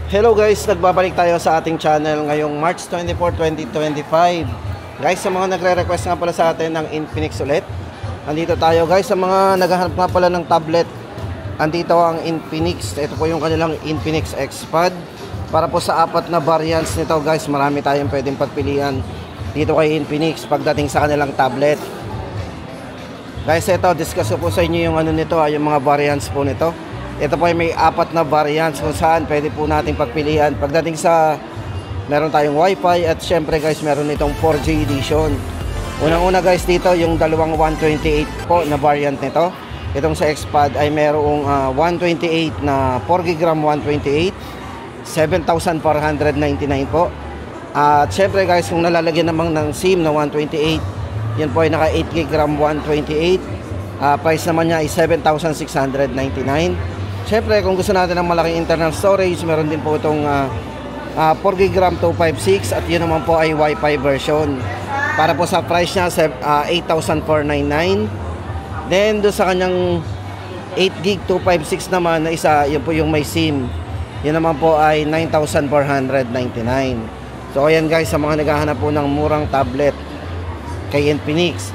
Hello guys, nagbabalik tayo sa ating channel ngayong March 24, 2025. Guys, sa mga nagre-request nga pala sa atin ng Infinix ulit, andito tayo guys. Sa mga naghahanap nga pala ng tablet, andito ang Infinix. Ito po yung kanilang Infinix Xpad. Para po sa apat na variants nito guys, marami tayong pwedeng pagpilian dito kay Infinix pagdating sa kanilang tablet. Guys, ito, discuss ko po sa inyo yung ano nito, yung mga variants po nito. Ito po ay may apat na variants kung saan pwede po natin pagpilian. Pagdating sa, meron tayong Wi-Fi at syempre guys, meron itong 4G edition. Unang-una guys dito, yung dalawang 128 po na variant nito. Itong sa Xpad ay merong 128 na 4GB RAM 128, 7,499 po. At syempre guys, kung nalalagyan namang ng SIM na 128, yan po ay naka 8GB RAM 128. Price naman niya ay 7,699. Siyempre, kung gusto natin ng malaking internal storage, meron din po itong 4GB RAM 256 at yun naman po ay Wi-Fi version. Para po sa price niya, 8,499. Then, doon sa kanyang 8GB 256 naman na isa, yun po yung may SIM. Yun naman po ay 9,499. So, ayan guys, sa mga naghahanap po ng murang tablet kay Infinix.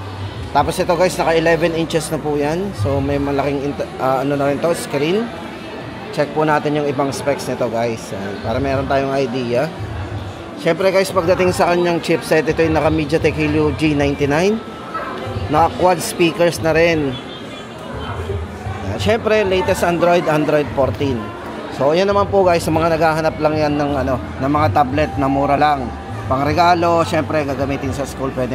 Tapos ito guys, naka 11 inches na po yan. So, may malaking ano na rin to, screen. Check po natin yung ibang specs nito guys, para meron tayong idea. Syempre guys, pagdating sa kanyang chipset, ito yung naka MediaTek Helio G99, naka quad speakers na rin. Syempre latest Android 14. So yan naman po guys, sa mga naghahanap lang yan ng ano, ng mga tablet na mura lang, pang regalo, syempre gagamitin sa school, pwede.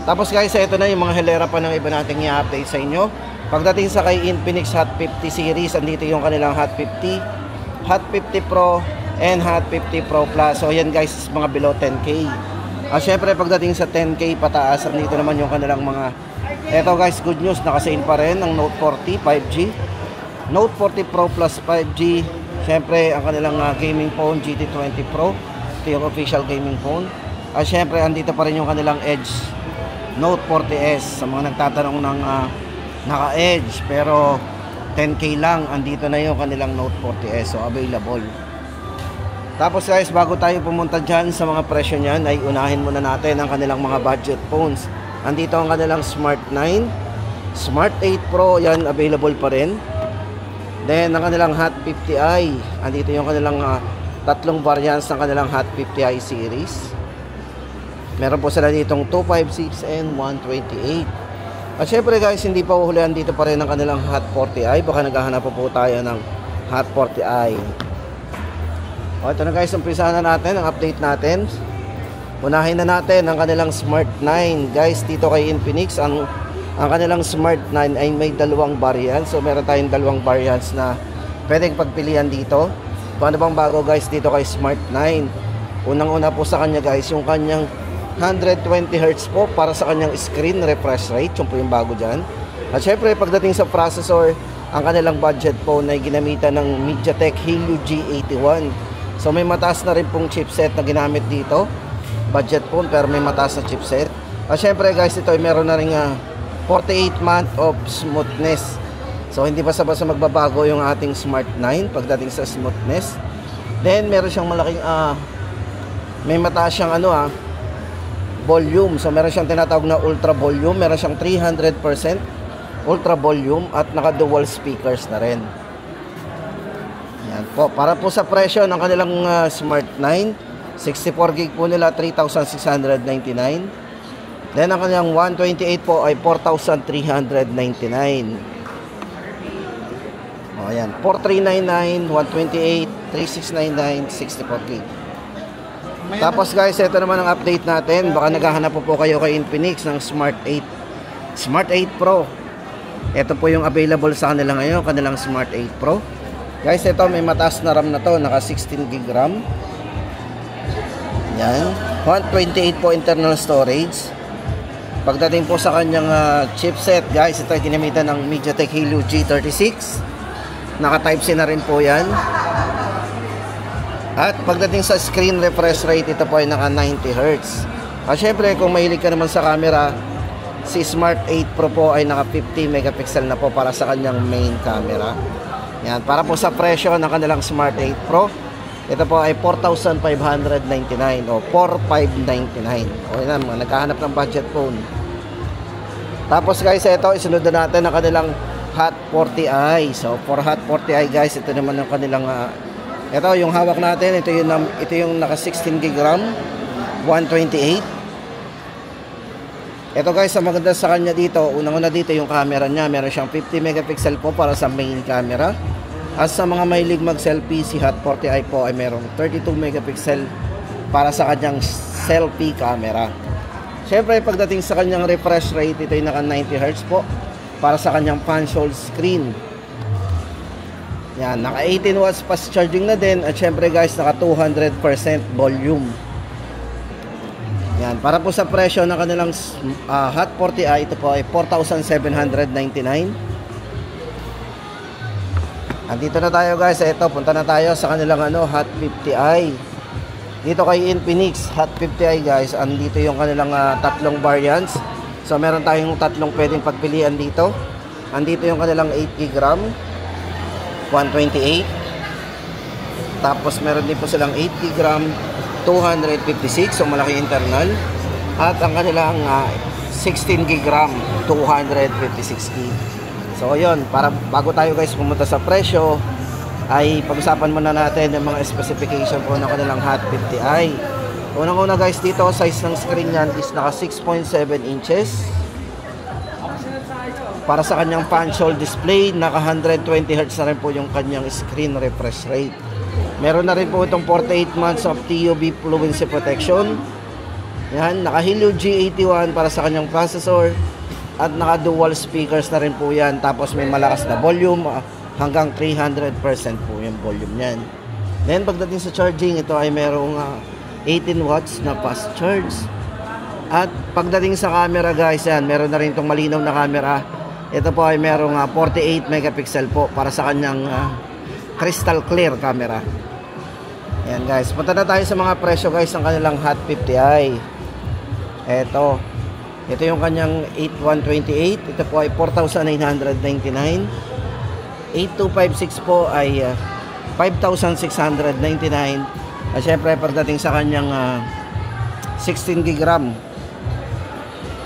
Tapos guys, ito na yung mga hilera pa ng iba nating i-update sa inyo. Pagdating sa kay Infinix Hot 50 series, andito yung kanilang Hot 50, Hot 50 Pro, and Hot 50 Pro Plus. So yan guys, mga below 10K. Syempre pagdating sa 10K pataas, andito naman yung kanilang mga, eto guys, good news, nakasale pa rin ang Note 40 5G, Note 40 Pro Plus 5G. Syempre ang kanilang gaming phone GT20 Pro, ito yung official gaming phone. Syempre andito pa rin yung kanilang Edge Note 40S. Sa mga nagtatanong ng naka-Edge pero 10K lang, andito na yung kanilang Note 40S, so available. Tapos guys, bago tayo pumunta dyan sa mga presyo nyan, ay unahin muna natin ang kanilang mga budget phones. Andito ang kanilang Smart 9, Smart 8 Pro, yan available pa rin. Then ang kanilang Hot 50i, andito yung kanilang tatlong variants ng kanilang Hot 50i series. Meron po sila ditong 256 and 128. At syempre guys, hindi pa uhulihan, dito pa rin ang kanilang Hot 40i. Baka naghahanap po tayo ng Hot 40i. O ito na guys, umpisa na natin ang update natin. Unahin na natin ang kanilang Smart 9. Guys, dito kay Infinix, ang kanilang Smart 9 ay may dalawang variants. So meron tayong dalawang variants na pwedeng pagpilian dito. Paano bang bago guys dito kay Smart 9? Unang-una po sa kanya guys, yung kanyang 120Hz po para sa kanyang screen refresh rate. Yung po yung bago dyan. At syempre pagdating sa processor, ang kanilang budget phone ay ginamitan ng MediaTek Helio G81. So may mataas na rin pong chipset na ginamit dito. Budget phone pero may mataas na chipset. At syempre guys, ito ay meron na rin 48 month of smoothness. So hindi basta-basta magbabago yung ating Smart 9 pagdating sa smoothness. Then meron siyang malaking may mataas siyang volume. So meron siyang tinatawag na ultra volume, meron siyang 300% ultra volume at naka dual speakers na rin. Yan po. Para po sa presyo ng kanilang Smart 9, 64GB po nila 3,699. Then ang kanilang 128 po ay 4,399. O ayan, 4,399, 128, 3,699, 64GB. Tapos guys, ito naman ang update natin. Baka naghahanap po kayo kay Infinix ng Smart 8, Smart 8 Pro. Ito po yung available sa kanila ngayon, kanilang Smart 8 Pro. Guys, ito may mataas na RAM na to, naka 16GB RAM. Yan, 128 po internal storage. Pagdating po sa kanyang chipset guys, ito ay ginamitan ng MediaTek Helio G36. Naka Type-C na rin po yan. At pagdating sa screen refresh rate, ito po ay naka 90Hz. At syempre kung mahilig ka naman sa camera, si Smart 8 Pro po ay naka 50 megapixel na po para sa kanyang main camera. Yan, para po sa presyo ng kanilang Smart 8 Pro, ito po ay 4,599 o 4,599. O yan, mga naghahanap ng budget phone. Tapos guys, ito isunod na natin ang kanilang Hot 40i. So for Hot 40i guys, ito naman ang kanilang ito yung hawak natin, ito yung naka 16 GB RAM, 128. Ito guys, ang maganda sa kanya dito, unang-una dito yung camera niya, meron siyang 50 megapixel po para sa main camera. At sa mga mahilig mag-selfie, si Hot 40i po ay merong 32 megapixel para sa kanyang selfie camera. Syempre, pagdating sa kanyang refresh rate, ito ay naka 90 Hz po para sa kanyang punch hole screen. Yan, naka 18 watts fast charging na din. At syempre guys, naka 200% volume. Yan, para po sa presyo ng kanilang Hot 40i, ito po ay 4,799. Andito na tayo guys, ito, punta na tayo sa kanilang Hot 50i. Dito kay Infinix Hot 50i guys, andito yung kanilang tatlong variants. So meron tayong tatlong pwedeng pagpilian dito. Andito yung kanilang 8GB RAM, 128. Tapos meron din po silang 8GB RAM, 256, so malaki internal. At ang kanilang 16GB RAM, 256GB. So yun, para bago tayo guys pumunta sa presyo, ay pag-usapan muna natin yung mga specification po ng kanilang Hot 50i. Unang-una guys, dito size ng screen yan is naka 6.7 inches. Para sa kanyang punch hole display, naka 120 Hz na rin po yung kanyang screen refresh rate. Meron na rin po itong 48 months of TUV fluency protection. Yan, naka Helio G81 para sa kanyang processor. At naka dual speakers na rin po yan. Tapos may malakas na volume, hanggang 300% po yung volume yan. Then pagdating sa charging, ito ay merong 18 watts na fast charge. At pagdating sa camera guys, yan, meron na rin itong malinaw na camera. Ito po ay merong 48 megapixel po para sa kanyang crystal clear camera. Yan guys, punta na tayo sa mga presyo guys ng kanilang Hot 50i. Ito yung kanyang 8128. Ito po ay 4,999. 8256 po ay 5,699. At syempre pagdating sa kanyang 16GB RAM,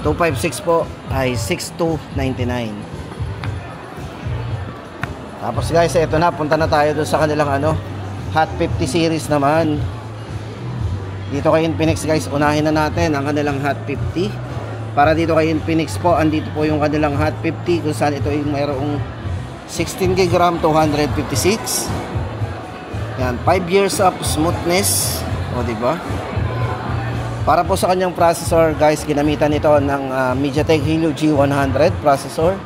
256 po ay 6,299. Tapos guys, ito na, punta na tayo doon sa kanilang Hot 50 series naman. Dito kay Infinix guys, unahin na natin ang kanilang Hot 50. Para dito kay Infinix po, andito po yung kanilang Hot 50 kung saan ito yung mayroong 16GB RAM, 256. Yan, 5 years of smoothness. O diba? Para po sa kanyang processor guys, ginamitan ito ng MediaTek Helio G100 processor.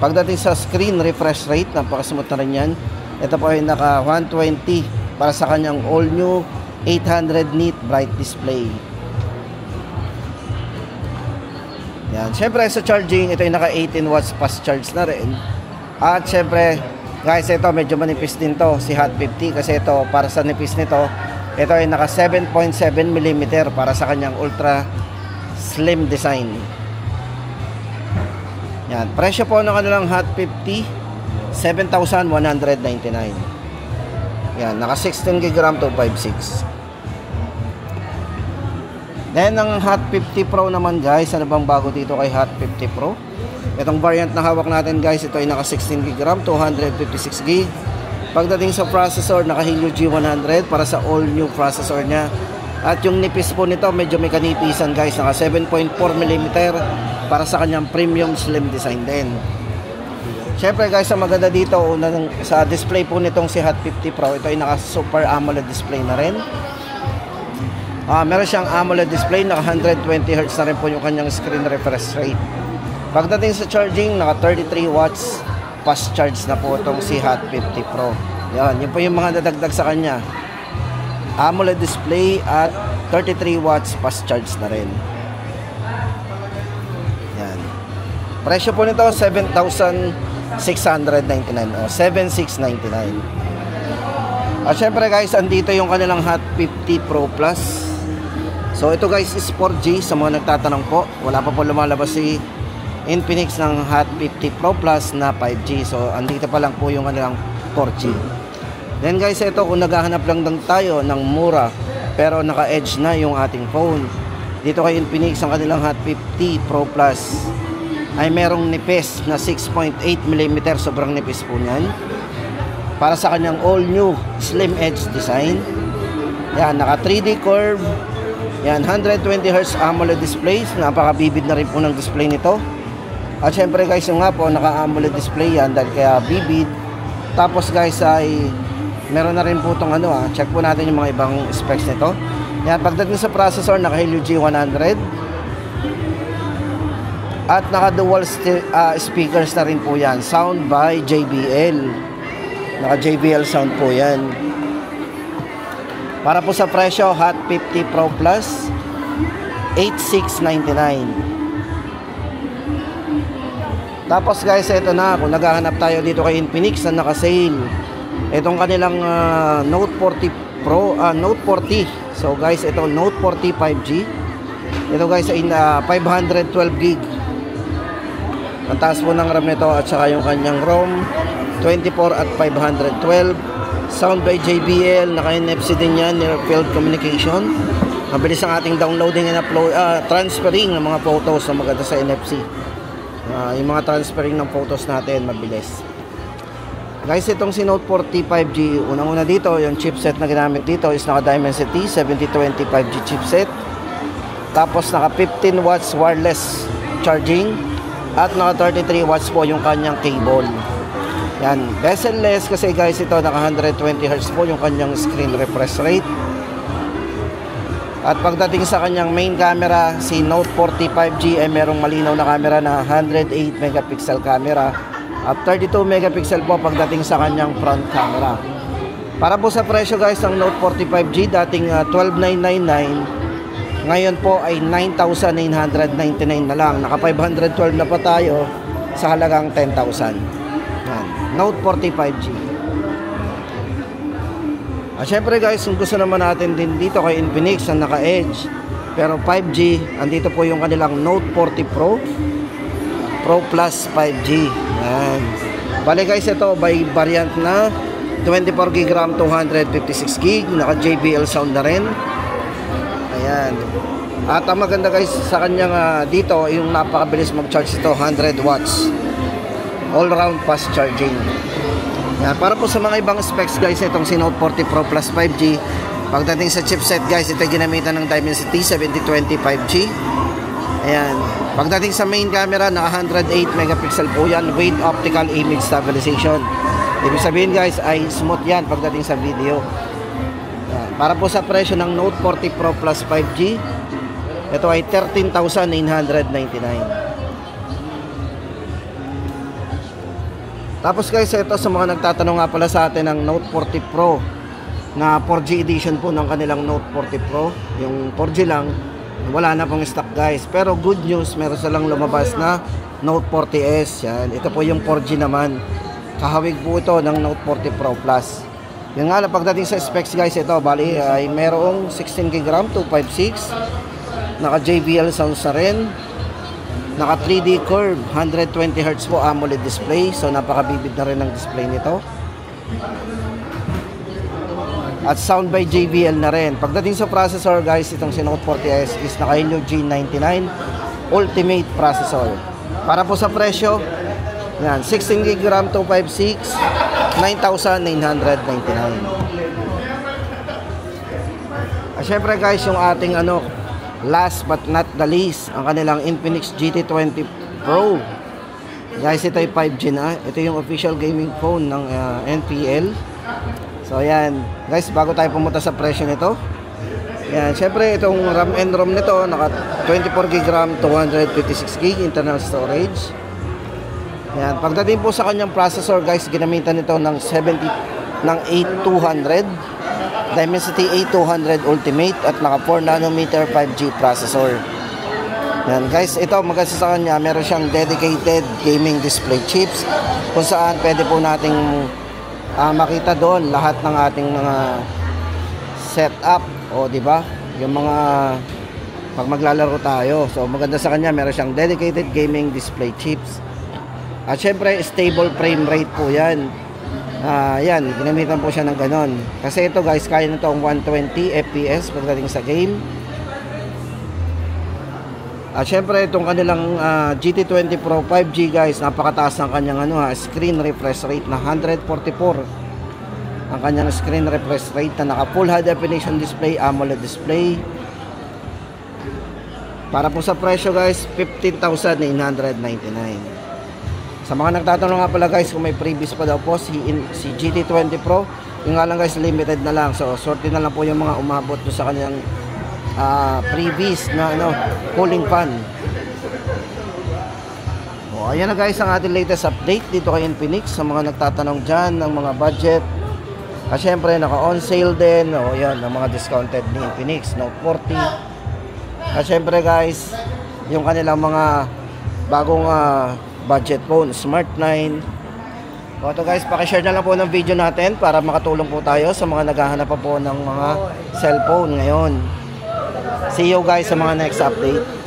Pagdating sa screen refresh rate, napaka-smooth na rin yan. Ito po ay naka 120 para sa kanyang all new 800 nit bright display. Yan, syempre sa charging, ito ay naka 18 watts fast charge na rin. At syempre guys, ito medyo manipis din to, si Hot 50, kasi ito para sa nipis nito, ito ay naka 7.7mm para sa kanyang ultra slim design. Yan, presyo po ng kanilang Hot 50, 7,199. Yan, naka 16GB RAM, 256. Then ang Hot 50 Pro naman guys, ano bang bago dito kay Hot 50 Pro? Itong variant na hawak natin guys, ito ay naka 16GB RAM, 256GB. Pagdating sa processor, naka Helio G100 para sa all new processor niya. At yung nipis po nito, medyo may kanipisan guys, naka 7.4mm para sa kanyang premium slim design din. Syempre guys, ang maganda dito, unang sa display po nitong si Hot 50 Pro, ito ay naka Super AMOLED display na rin. Meron siyang AMOLED display, naka 120Hz na rin po yung kanyang screen refresh rate. Pagdating sa charging, naka 33 watts fast charge na po itong si Hot 50 Pro. Yan, yun po yung mga dadagdag sa kanya. AMOLED display at 33 watts fast charge na rin. Yan. Presyo po nito 7,699 o 7,699. At syempre guys, andito yung kanilang Hot 50 Pro Plus. So ito guys is 4G sa mga nagtatanong po. Wala pa po lumalabas si Infinix ng Hot 50 Pro Plus na 5G. So andito pa lang po yung kanilang 4G. Then guys, ito kung naghahanap lang tayo ng mura pero naka-edge na yung ating phone, dito kay Infinix ang kanilang Hot 50 Pro Plus ay merong nipis na 6.8mm, sobrang nipis po niyan. Para sa kanyang all new slim edge design. Yan, naka 3D curve. Yan, 120Hz AMOLED displays. Napakabibid na rin po ng display nito. At syempre guys, yung nga po, naka AMOLED display yan dahil kaya bibid. Tapos guys ay meron na rin po itong check po natin yung mga ibang specs nito. Yan, pagdating sa processor, naka Helio G100. At naka dual speakers na rin po yan. Sound by JBL. Naka JBL sound po yan. Para po sa presyo, Hot 50 Pro Plus, 8,699. Tapos guys, ito na, kung naghahanap tayo dito kay Infinix na naka-sale, itong kanilang Note 40 Pro, Note 40. So guys, ito Note 40 5G. Ito guys ay 512GB. Ang taas po ng RAM nito at saka yung kanyang ROM 24 at 512. Sound by JBL, naka-NFC din yan, near field communication. Mabilis ang ating downloading and upload, transferring ng mga photos na maganda sa NFC. Yung mga transferring ng photos natin, mabilis. Guys, itong si Note 40 5G, unang-una dito, yung chipset na ginamit dito is naka Dimensity 7020 5G chipset. Tapos naka 15 watts wireless charging. At naka 33 watts po yung kanyang cable. Yan, bezel-less kasi guys ito naka 120Hz po yung kanyang screen refresh rate. At pagdating sa kanyang main camera, si Note 40 5G ay merong malinaw na camera na 108 megapixel camera at 32 megapixel po pagdating sa kanyang front camera. Para po sa presyo guys ng Note 40 5G, dating 12,999, ngayon po ay 9,999 na lang. Naka 512 na pa tayo sa halagang 10,000. Note 40 5G. At syempre guys, kung gusto naman natin din dito kay Infinix na naka-edge pero 5G, andito po yung kanilang Note 40 Pro Pro Plus 5G. Yan. Bale guys, ito by variant na 24GB RAM, 256GB, naka JBL sound na rin. Ayan. At ang maganda guys sa kanyang dito, yung napakabilis mag-charge ito, 100 watts. All round fast charging. Yan. Para po sa mga ibang specs guys, itong si Note 40 Pro Plus 5G, pagdating sa chipset guys, ito ginamitan ng Dimensity 7020 5G. Ayan. Pagdating sa main camera, naka 108 megapixel po yan with optical image stabilization. Ibig sabihin guys ay smooth yan pagdating sa video. Para po sa presyo ng Note 40 Pro Plus 5G, ito ay 13,999. Tapos guys, ito sa mga nagtatanong nga pala sa atin ng Note 40 Pro na 4G edition po ng kanilang Note 40 Pro. Yung 4G lang, wala na pong stock guys. Pero good news, meron silang lumabas na Note 40S. Yan. Ito po yung 4G naman. Kahawig po ito ng Note 40 Pro Plus. Yung nga lang, pagdating sa specs guys, ito bali ay merong 16GB RAM, 256, naka JBL sounds na rin, naka 3D curve, 120Hz po AMOLED display, so napakabibid na rin ang display nito. At sound by JBL na rin. Pagdating sa processor guys, itong si Note 40S is naka Helio G99 Ultimate processor. Para po sa presyo, yan, 16GB RAM, 256, 9,999. At syempre guys, yung ating last but not the least, ang kanilang Infinix GT20 Pro. Guys, ito ay 5G na. Ito yung official gaming phone ng NPL. So ayan, guys, bago tayo pumunta sa presyo nito, yan, syempre itong RAM and ROM nito, naka 24GB RAM, 256GB internal storage. Yan, pagdating po sa kanyang processor guys, ginamitan nito ng 8200 Dimensity 8200 Ultimate at naka 4nm 5G processor. Yan guys, ito maganda sa kanya, meron siyang dedicated gaming display chips kung saan pwede po nating makita doon lahat ng ating mga setup, o di ba? Yung mga pag maglalaro tayo. So maganda sa kanya, meron siyang dedicated gaming display chips. At syempre, stable frame rate po yan. Yan, ginamitan po siya ng ganon. Kasi ito guys, kaya na itong 120 FPS pagdating sa game. At syempre itong kanilang GT20 Pro 5G guys, napakataas ng kanyang screen refresh rate na 144. Ang kanyang screen refresh rate na naka full high definition display, AMOLED display. Para po sa presyo guys, 15,999. Sa mga nagtatanong nga pala guys kung may previous pa daw po si GT20 Pro, yung nga lang guys, limited na lang. So sorte na lang po yung mga umabot do sa kanyang previous na cooling fan. O ayan na guys ang ating latest update dito kay Infinix. Sa mga nagtatanong dyan ng mga budget, syempre naka on sale din. O yan, ang mga discounted ni Infinix Note 40. Syempre guys, yung kanilang mga bagong budget phone, Smart 9. So ito guys, pakishare na lang po ng video natin para makatulong po tayo sa mga naghahanap pa po ng mga cellphone ngayon. See you guys sa mga next update.